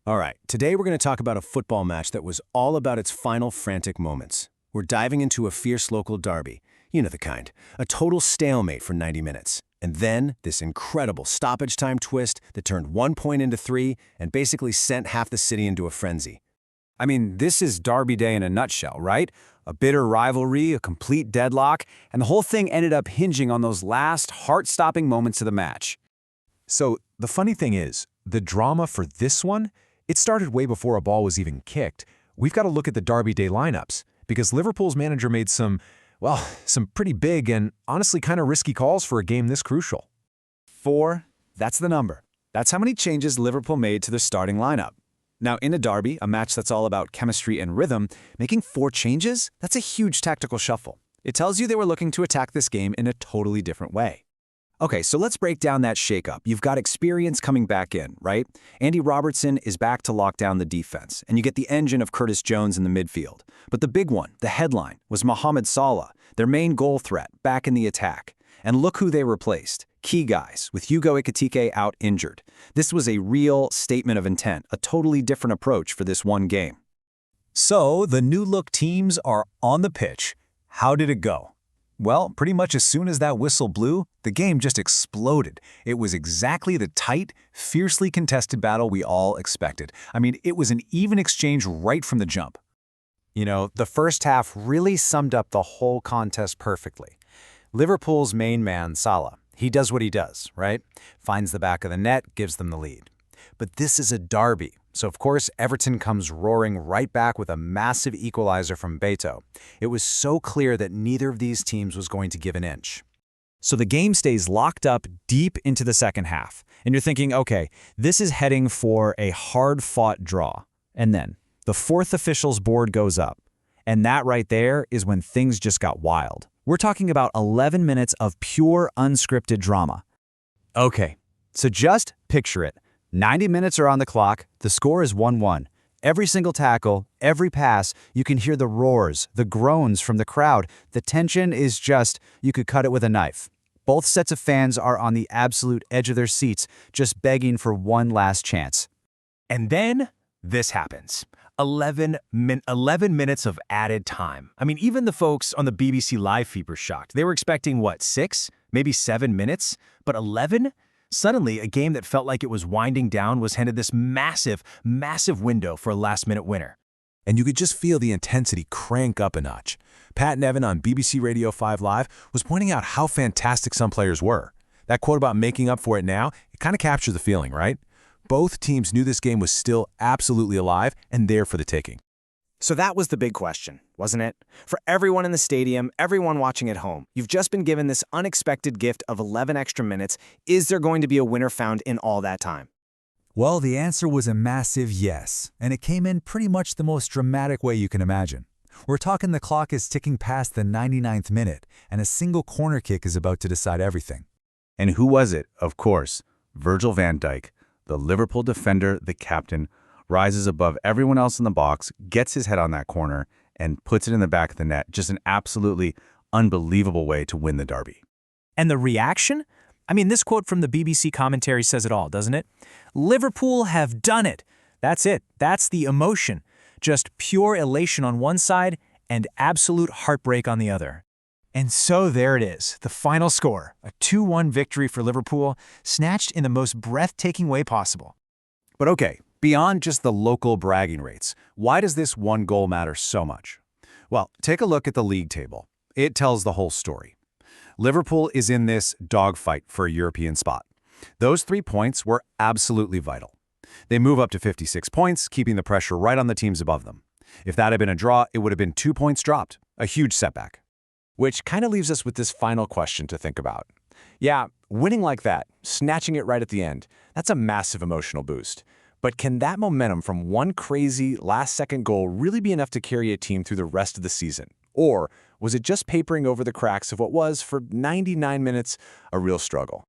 All right, today we're going to talk about a football match that was all about its final frantic moments. We're diving into a fierce local derby. You know the kind. A total stalemate for 90 minutes. And then this incredible stoppage time twist that turned 1 point into 3 and basically sent half the city into a frenzy. I mean, this is Derby Day in a nutshell, right? A bitter rivalry, a complete deadlock, and the whole thing ended up hinging on those last heart-stopping moments of the match. So the funny thing is, the drama for this one, it started way before a ball was even kicked. We've got to look at the Derby Day lineups, because Liverpool's manager made some pretty big and honestly kind of risky calls for a game this crucial. 4, that's the number. That's how many changes Liverpool made to their starting lineup. Now, in a derby, a match that's all about chemistry and rhythm, making 4 changes, that's a huge tactical shuffle. It tells you they were looking to attack this game in a totally different way. Okay, so let's break down that shakeup. You've got experience coming back in, right? Andy Robertson is back to lock down the defense, and you get the engine of Curtis Jones in the midfield. But the big one, the headline, was Mohamed Salah, their main goal threat, back in the attack. And look who they replaced. Key guys, with Hugo Ekitike out injured. This was a real statement of intent, a totally different approach for this one game. So, the new-look teams are on the pitch. How did it go? Well, pretty much as soon as that whistle blew, the game just exploded. It was exactly the tight, fiercely contested battle we all expected. I mean, it was an even exchange right from the jump. You know, the first half really summed up the whole contest perfectly. Liverpool's main man, Salah, he does what he does, right? Finds the back of the net, gives them the lead. But this is a derby, so of course Everton comes roaring right back with a massive equalizer from Beto. It was so clear that neither of these teams was going to give an inch. So the game stays locked up deep into the second half, and you're thinking, okay, this is heading for a hard-fought draw. And then the fourth official's board goes up, and that right there is when things just got wild. We're talking about 11 minutes of pure unscripted drama. Okay, so just picture it. 90 minutes are on the clock, the score is 1-1. Every single tackle, every pass, you can hear the roars, the groans from the crowd. The tension is just, you could cut it with a knife. Both sets of fans are on the absolute edge of their seats, just begging for one last chance. And then this happens. 11 minutes of added time. I mean, even the folks on the BBC live feed were shocked. They were expecting, what, 6, maybe 7 minutes? But 11? Suddenly, a game that felt like it was winding down was handed this massive, massive window for a last-minute winner. And you could just feel the intensity crank up a notch. Pat Nevin on BBC Radio 5 Live was pointing out how fantastic some players were. That quote about making up for it now, it kind of captured the feeling, right? Both teams knew this game was still absolutely alive and there for the taking. So that was the big question, wasn't it? For everyone in the stadium, everyone watching at home, you've just been given this unexpected gift of 11 extra minutes. Is there going to be a winner found in all that time? Well, the answer was a massive yes, and it came in pretty much the most dramatic way you can imagine. We're talking the clock is ticking past the 99th minute, and a single corner kick is about to decide everything. And who was it? Of course, Virgil van Dijk, the Liverpool defender, the captain, rises above everyone else in the box, gets his head on that corner, and puts it in the back of the net. Just an absolutely unbelievable way to win the derby. And the reaction? I mean, this quote from the BBC commentary says it all, doesn't it? Liverpool have done it. That's it. That's the emotion. Just pure elation on one side and absolute heartbreak on the other. And so there it is, the final score, a 2-1 victory for Liverpool, snatched in the most breathtaking way possible. But okay, beyond just the local bragging rates, why does this one goal matter so much? Well, take a look at the league table. It tells the whole story. Liverpool is in this dogfight for a European spot. Those 3 points were absolutely vital. They move up to 56 points, keeping the pressure right on the teams above them. If that had been a draw, it would have been 2 points dropped, a huge setback. Which kind of leaves us with this final question to think about. Yeah, winning like that, snatching it right at the end, that's a massive emotional boost. But can that momentum from one crazy last-second goal really be enough to carry a team through the rest of the season? Or was it just papering over the cracks of what was, for 99 minutes, a real struggle?